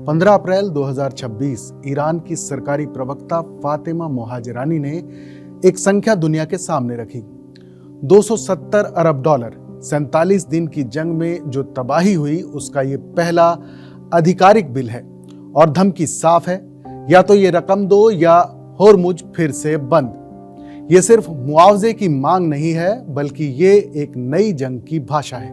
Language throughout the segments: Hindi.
15 अप्रैल 2026 ईरान की सरकारी प्रवक्ता फातिमा मोहाजिरानी ने एक संख्या दुनिया के सामने रखी। 270 अरब डॉलर 47 दिन की जंग में जो तबाही हुई उसका ये पहला आधिकारिक बिल है और धमकी साफ है, या तो ये रकम दो या होर्मुज फिर से बंद। ये सिर्फ मुआवजे की मांग नहीं है बल्कि ये एक नई जंग की भाषा है।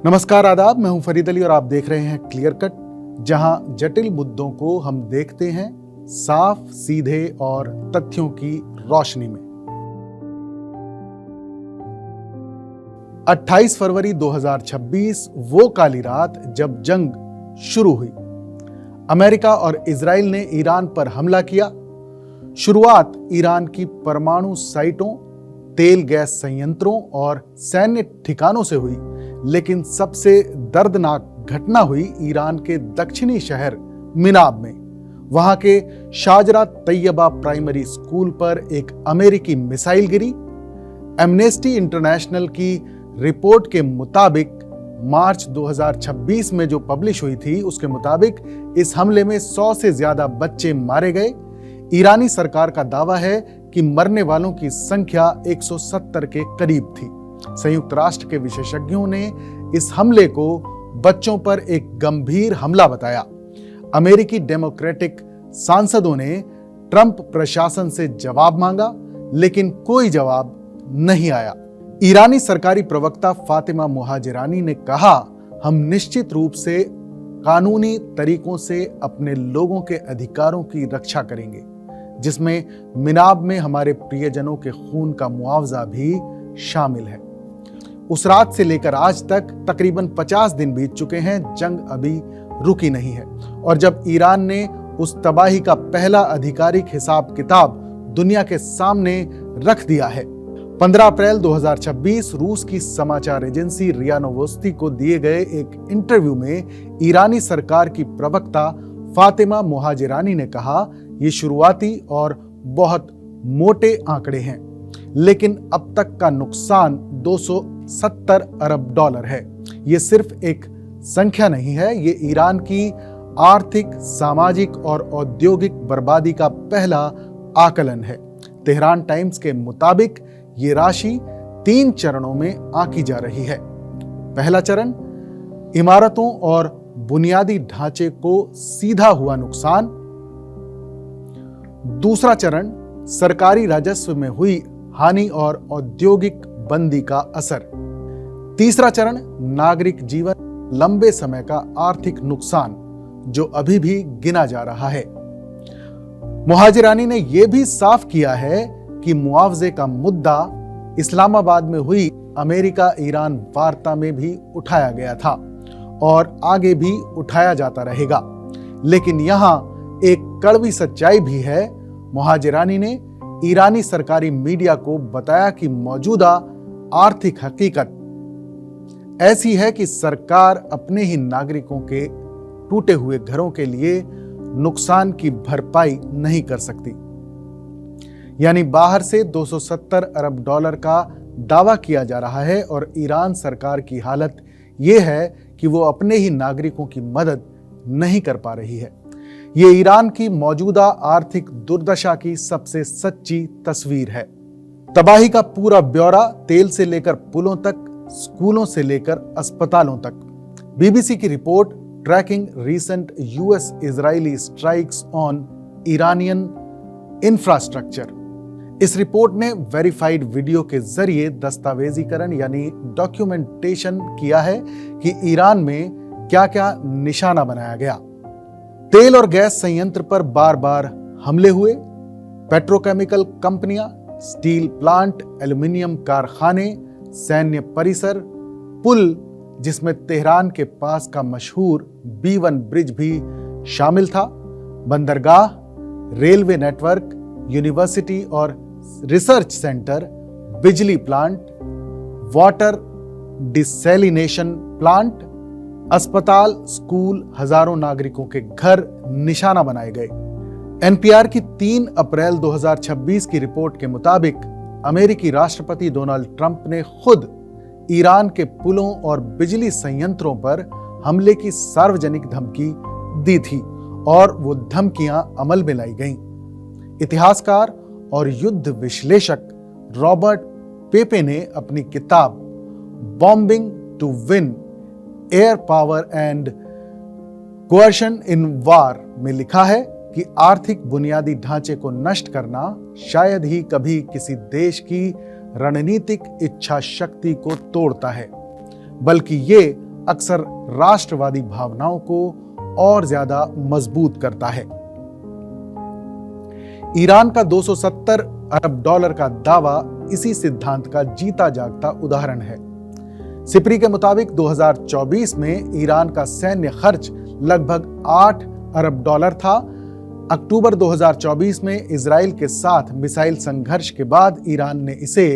नमस्कार, आदाब, मैं हूं फरीद अली और आप देख रहे हैं क्लियर कट, जहां जटिल मुद्दों को हम देखते हैं साफ, सीधे और तथ्यों की रोशनी में। 28 फरवरी 2026 वो काली रात जब जंग शुरू हुई। अमेरिका और इजराइल ने ईरान पर हमला किया। शुरुआत ईरान की परमाणु साइटों, तेल गैस संयंत्रों और सैन्य ठिकानों से हुई, लेकिन सबसे दर्दनाक घटना हुई ईरान के दक्षिणी शहर मिनाब में। वहां के शाजरा तैयबा प्राइमरी स्कूल पर एक अमेरिकी मिसाइल गिरी। एमनेस्टी इंटरनेशनल की रिपोर्ट के मुताबिक मार्च 2026 में जो पब्लिश हुई थी उसके मुताबिक इस हमले में 100 से ज्यादा बच्चे मारे गए। ईरानी सरकार का दावा है कि मरने वालों की संख्या 170 के करीब थी। संयुक्त राष्ट्र के विशेषज्ञों ने इस हमले को बच्चों पर एक गंभीर हमला बताया। अमेरिकी डेमोक्रेटिक सांसदों ने ट्रंप प्रशासन से जवाब मांगा, लेकिन कोई जवाब नहीं आया। ईरानी सरकारी प्रवक्ता फातिमा मोहाजिरानी ने कहा, हम निश्चित रूप से कानूनी तरीकों से अपने लोगों के अधिकारों की रक्षा करेंगे, जिसमें मिनाब में हमारे प्रियजनों के खून का मुआवजा भी शामिल है। उस रात से लेकर आज तक तकरीबन 50 दिन बीत चुके हैं। जंग अभी रुकी नहीं है और जब ईरान ने उस तबाही का पहला आधिकारिक हिसाब किताब दुनिया के सामने रख दिया है। 15 अप्रैल 2026 रूस की समाचार एजेंसी रिया नोवोस्ती को दिए गए एक इंटरव्यू में ईरानी सरकार की प्रवक्ता फातिमा मोहाजिरानी ने कहा, ये शुरुआती और बहुत मोटे आंकड़े हैं, लेकिन अब तक का नुकसान 270 अरब डॉलर है। ये सिर्फ एक संख्या नहीं है, ये ईरान की आर्थिक, सामाजिक और औद्योगिक बर्बादी का पहला आकलन है। तेहरान टाइम्स के मुताबिक ये राशि 3 चरणों में आंकी जा रही है। पहला चरण, इमारतों और बुनियादी ढांचे को सीधा हुआ नुकसान। दूसरा चरण, सरकारी राजस्व में हुई हानि और औद्योगिक बंदी का असर। तीसरा चरण, नागरिक जीवन, लंबे समय का आर्थिक नुकसान जो अभी भी गिना जा रहा है। मोहाजिरानी ने यह भी साफ किया है कि मुआवजे का मुद्दा इस्लामाबाद में हुई अमेरिका ईरान वार्ता में भी उठाया गया था और आगे भी उठाया जाता रहेगा। लेकिन यहां एक कड़वी सच्चाई भी है। मोहाजिरानी ने ईरानी सरकारी मीडिया को बताया कि मौजूदा आर्थिक हकीकत ऐसी है कि सरकार अपने ही नागरिकों के टूटे हुए घरों के लिए नुकसान की भरपाई नहीं कर सकती। यानी बाहर से 270 अरब डॉलर का दावा किया जा रहा है और ईरान सरकार की हालत यह है कि वो अपने ही नागरिकों की मदद नहीं कर पा रही है। ये ईरान की मौजूदा आर्थिक दुर्दशा की सबसे सच्ची तस्वीर है। तबाही का पूरा ब्यौरा, तेल से लेकर पुलों तक, स्कूलों से लेकर अस्पतालों तक। बीबीसी की report, tracking recent US Israeli strikes on Iranian infrastructure. इस रिपोर्ट ने वेरीफाइड वीडियो के जरिए दस्तावेजीकरण यानी डॉक्यूमेंटेशन किया है कि ईरान में क्या क्या निशाना बनाया गया। तेल और गैस संयंत्र पर बार बार हमले हुए। पेट्रोकेमिकल कंपनियां, स्टील प्लांट, एल्यूमिनियम कारखाने, सैन्य परिसर, पुल जिसमें तेहरान के पास का मशहूर B1 ब्रिज भी शामिल था, बंदरगाह, रेलवे नेटवर्क, यूनिवर्सिटी और रिसर्च सेंटर, बिजली प्लांट, वाटर डिसैलिनेशन प्लांट, अस्पताल, स्कूल, हजारों नागरिकों के घर निशाना बनाए गए। एनपीआर की 3 अप्रैल 2026 की रिपोर्ट के मुताबिक अमेरिकी राष्ट्रपति डोनाल्ड ट्रंप ने खुद ईरान के पुलों और बिजली संयंत्रों पर हमले की सार्वजनिक धमकी दी थी और वो धमकियां अमल में लाई गईं। इतिहासकार और युद्ध विश्लेषक रॉबर्ट पेपे ने अपनी किताब bombing to win air power and coercion in war में लिखा है कि आर्थिक बुनियादी ढांचे को नष्ट करना शायद ही कभी किसी देश की रणनीतिक इच्छा शक्ति को तोड़ता है, बल्कि ये अक्सर राष्ट्रवादी भावनाओं को और ज्यादा मजबूत करता है। ईरान का 270 अरब डॉलर का दावा इसी सिद्धांत का जीता जागता उदाहरण है। सिप्री के मुताबिक 2024 में ईरान का सैन्य खर्च लगभग 8 अरब डॉलर था। अक्टूबर 2024 में इजराइल के साथ मिसाइल संघर्ष के बाद ईरान ने इसे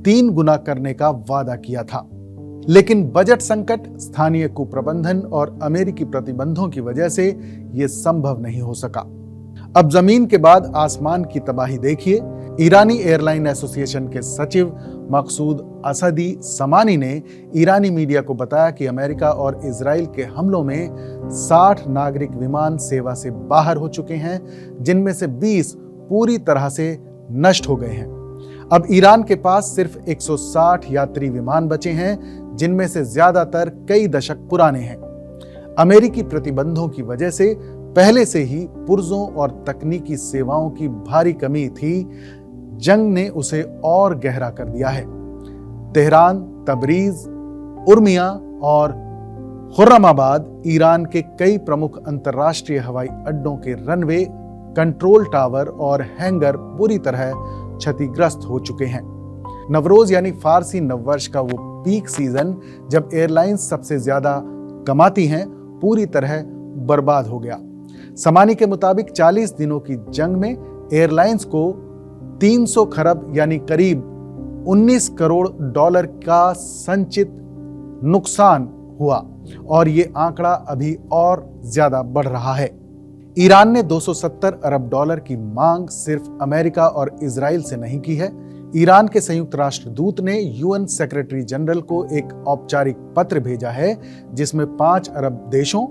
3 गुना करने का वादा किया था, लेकिन बजट संकट, स्थानीय कुप्रबंधन और अमेरिकी प्रतिबंधों की वजह से यह संभव नहीं हो सका। अब जमीन के बाद आसमान की तबाही देखिए। ईरानी एयरलाइन एसोसिएशन के सचिव मकसूद असदी समानी ने ईरानी मीडिया को बताया कि अमेरिका और इजराइल के हमलों में 60 नागरिक विमान सेवा से बाहर हो चुके हैं, जिनमें से 20 पूरी तरह से नष्ट हो गए हैं। अब ईरान के पास सिर्फ 160 यात्री विमान बचे हैं, जिनमें से ज्यादातर कई दशक पुराने हैं। अमेरिकी प्रतिबंधों की वजह से पहले से ही पुर्जों और तकनीकी सेवाओं की भारी कमी थी। जंग ने उसे और गहरा कर दिया है। तेहरान, तबरीज, उर्मिया और खुर्रमाबाद ईरान के कई प्रमुख अंतर्राष्ट्रीय हवाई अड्डों के रनवे, कंट्रोल टावर और हैंगर पूरी तरह क्षतिग्रस्त हो चुके हैं। नवरोज यानी फारसी नववर्ष का वो पीक सीजन जब एयरलाइंस सबसे ज्यादा कमाती हैं, पूरी तरह बर्बाद हो गया। समानी के मुताबिक 40 दिनों की जंग में एयरलाइंस को 300 खरब यानी करीब 19 करोड़ डॉलर का संचित नुकसान हुआ और ये आंकड़ा अभी और ज्यादा बढ़ रहा है। ईरान ने 270 अरब डॉलर की मांग सिर्फ अमेरिका और इजराइल से नहीं की है। ईरान के संयुक्त राष्ट्र दूत ने यूएन सेक्रेटरी जनरल को एक औपचारिक पत्र भेजा है, जिसमें 5 अरब देशों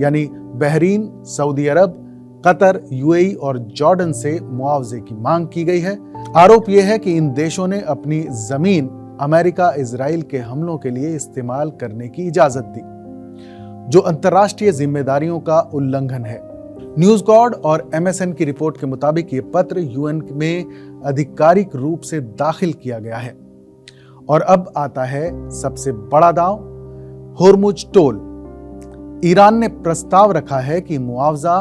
यानी बहरीन, सऊदी अरब, कतर, यूएई और जॉर्डन से मुआवजे की मांग की गई है। आरोप यह है कि इन देशों ने अपनी जमीन अमेरिका इजराइल के हमलों के लिए इस्तेमाल करने की इजाजत दी, जो अंतर्राष्ट्रीय जिम्मेदारियों का उल्लंघन है। न्यूज गॉड और एमएसएन की रिपोर्ट के मुताबिक ये पत्र यूएन में आधिकारिक रूप से दाखिल किया गया है। और अब आता है सबसे बड़ा दांव, होर्मुज टोल। ईरान ने प्रस्ताव रखा है कि मुआवजा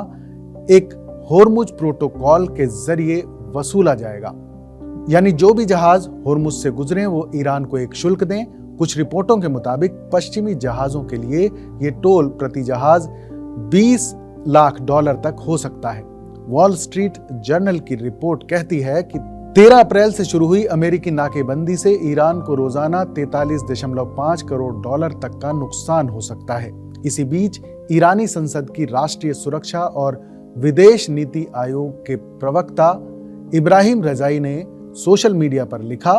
एक होर्मुज प्रोटोकॉल के जरिए वसूला जाएगा, यानी जो भी जहाज होर्मुज से गुजरे वो ईरान को एक शुल्क दें। कुछ रिपोर्टों के मुताबिक पश्चिमी जहाजों के लिए ये टोल प्रति जहाज 20 लाख डॉलर तक हो सकता है। वॉल स्ट्रीट जर्नल की रिपोर्ट कहती है कि 13 अप्रैल से शुरू हुई अमेरिकी नाकेबंदी से ईरान को रोजाना 43.5 करोड़ डॉलर तक का नुकसान हो सकता है। इसी बीच ईरानी संसद की राष्ट्रीय सुरक्षा और विदेश नीति आयोग के प्रवक्ता इब्राहिम रजाई ने सोशल मीडिया पर लिखा,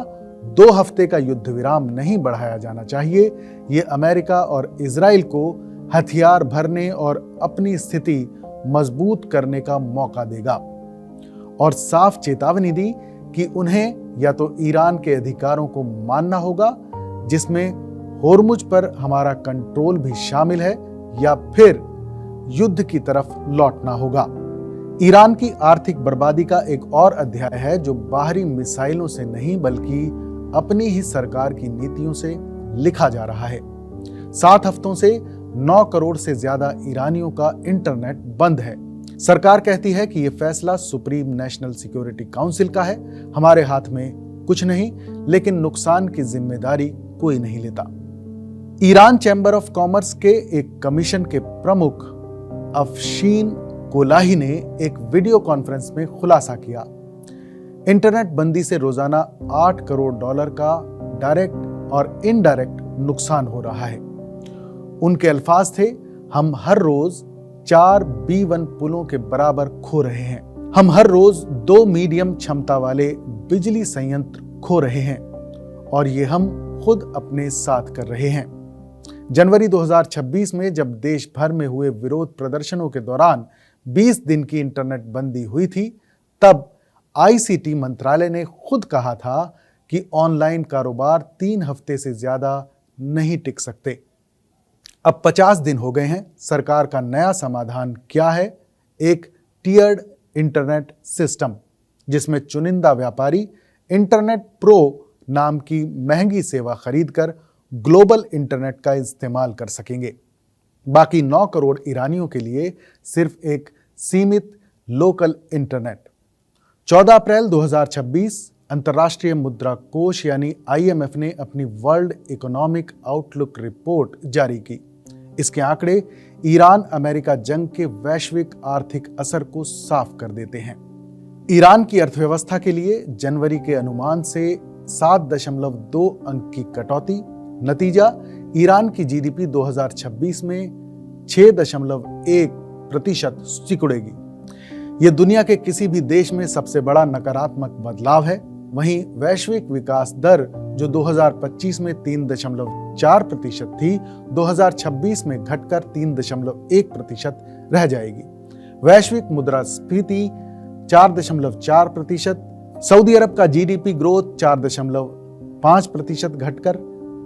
2 हफ्ते का युद्ध विराम नहीं बढ़ाया जाना चाहिए। ये अमेरिका और इजराइल को हथियार भरने और अपनी स्थिति मजबूत करने का मौका देगा, और साफ चेतावनी दी कि उन्हें या तो ईरान के अधिकारों को मानना होगा, जिसमें होर्मुज पर हमारा कंट्रोल भी शामिल है, या फिर युद्ध की तरफ लौटना होगा। ईरान की आर्थिक बर्बादी का एक और अध्याय है जो बाहरी मिसाइलों से नहीं बल्कि अपनी ही सरकार की नीतियों से लिखा जा रहा है। 7 हफ्तों से 9 करोड़ से ज्यादा ईरानियों का इंटरनेट बंद है। सरकार कहती है कि यह फैसला सुप्रीम नेशनल सिक्योरिटी काउंसिल का है, हमारे हाथ में कुछ नहीं, लेकिन नुकसान की जिम्मेदारी कोई नहीं लेता। ईरान चैम्बर ऑफ कॉमर्स के एक कमीशन के प्रमुख अफशीन कोलाही ने एक वीडियो कॉन्फ्रेंस में खुलासा किया, इंटरनेट बंदी से रोजाना 8 करोड़ डॉलर का डायरेक्ट और इनडायरेक्ट नुकसान हो रहा है। उनके अल्फाज थे, हम हर रोज 4 B1 पुलों के बराबर खो रहे हैं। हम हर रोज 2 मीडियम क्षमता वाले बिजली संयंत्र खो रहे हैं, और ये हम खुद अपने साथ कर रहे हैं। जनवरी 2026 में जब देश भर में हुए विरोध प्रदर्शनों के दौरान 20 दिन की इंटरनेट बंदी हुई थी, तब आईसीटी मंत्रालय ने खुद कहा था कि ऑनलाइन कारोबार 3 हफ्ते से ज्यादा नहीं टिक सकते। अब 50 दिन हो गए हैं। सरकार का नया समाधान क्या है? एक टियर्ड इंटरनेट सिस्टम, जिसमें चुनिंदा व्यापारी इंटरनेट प्रो नाम की महंगी सेवा खरीदकर ग्लोबल इंटरनेट का इस्तेमाल कर सकेंगे। बाकी 9 करोड़ ईरानियों के लिए सिर्फ एक सीमित लोकल इंटरनेट। 14 अप्रैल 2026 अंतर्राष्ट्रीय मुद्रा कोष यानी IMF ने अपनी वर्ल्ड इकोनॉमिक आउटलुक रिपोर्ट जारी की। इसके आंकड़े ईरान अमेरिका जंग के वैश्विक आर्थिक असर को साफ कर देते हैं। ईरान की अर्थव्यवस्था के लिए जनवरी के अनुमान से 7.2 अंक की कटौती। नतीजा, ईरान की जीडीपी 2026 में 6.1% सिकुड़ेगी। यह दुनिया के किसी भी देश में सबसे बड़ा नकारात्मक बदलाव है। वहीं वैश्विक विकास दर जो 2025 में 3.4% थी, 2026 में घटकर 3.1% रह जाएगी। वैश्विक मुद्रास्फीति 4.4%। सऊदी अरब का जीडीपी ग्रोथ 4.5% घटकर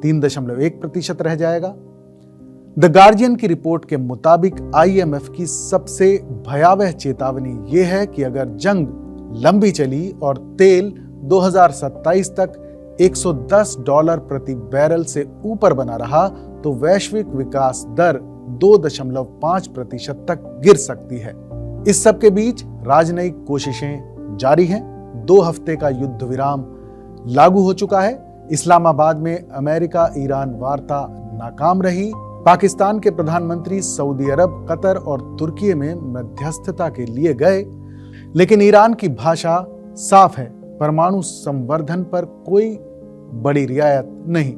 3.1% रह जाएगा। द गार्जियन की रिपोर्ट के मुताबिक IMF की सबसे भयावह चेतावनी यह है कि अगर जंग लंबी चली और तेल 2027 तक $110 प्रति बैरल से ऊपर बना रहा तो वैश्विक विकास दर 2.5% तक गिर सकती है। इस सब के बीच राजनयिक कोशिशें जारी हैं। 2 हफ्ते का युद्ध विराम लागू हो चुका है। इस्लामाबाद में अमेरिका ईरान वार्ता नाकाम रही। पाकिस्तान के प्रधानमंत्री सऊदी अरब, कतर और तुर्की में मध्यस्थता के लिए गए, लेकिन ईरान की भाषा साफ है, परमाणु संवर्धन पर कोई बड़ी रियायत नहीं।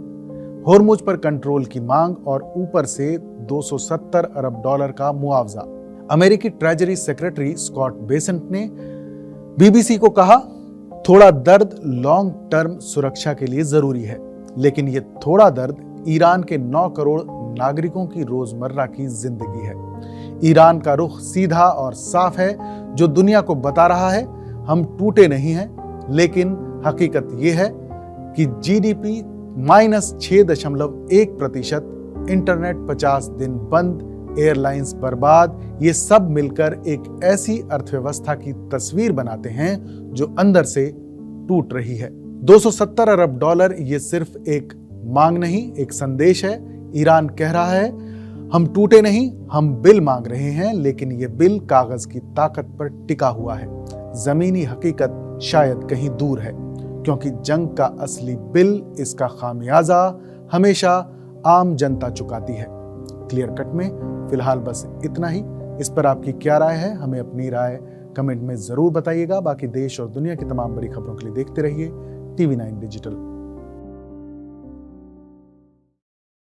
होर्मुज पर कंट्रोल की मांग और ऊपर से $270 अरब का मुआवजा। अमेरिकी ट्रेजरी सेक्रेटरी स्कॉट बेसेंट ने बीबीसी को कहा, थोड़ा दर्द लॉन्ग टर्म सुरक्षा के लिए जरूरी है, लेकिन यह थोड़ा दर्द ईरान के 9 करोड़ नागरिकों की रोजमर्रा की जिंदगी है। ईरान का रुख सीधा और साफ है, जो दुनिया को बता रहा है हम टूटे नहीं हैं, लेकिन हकीकत यह है कि जीडीपी -6.1%, इंटरनेट 50 दिन बंद, एयरलाइंस बर्बाद, ये सब मिलकर एक ऐसी अर्थव्यवस्था की तस्वीर बनाते हैं जो अंदर से टूट रही है। $270 अरब ये सिर्फ एक मांग नहीं, एक संदेश है। ईरान कह रहा है हम टूटे नहीं, हम बिल मांग रहे हैं, लेकिन ये बिल कागज की ताकत पर टिका हुआ है। जमीनी हकीकत शायद कहीं दूर है, क्योंकि जंग का असली बिल, इसका खामियाजा हमेशा आम जनता चुकाती है। क्लियर कट में फिलहाल बस इतना ही। इस पर आपकी क्या राय है? हमें अपनी राय कमेंट में जरूर बताइएगा। बाकी देश और दुनिया की तमाम बड़ी खबरों के लिए देखते रहिए TV9 डिजिटल।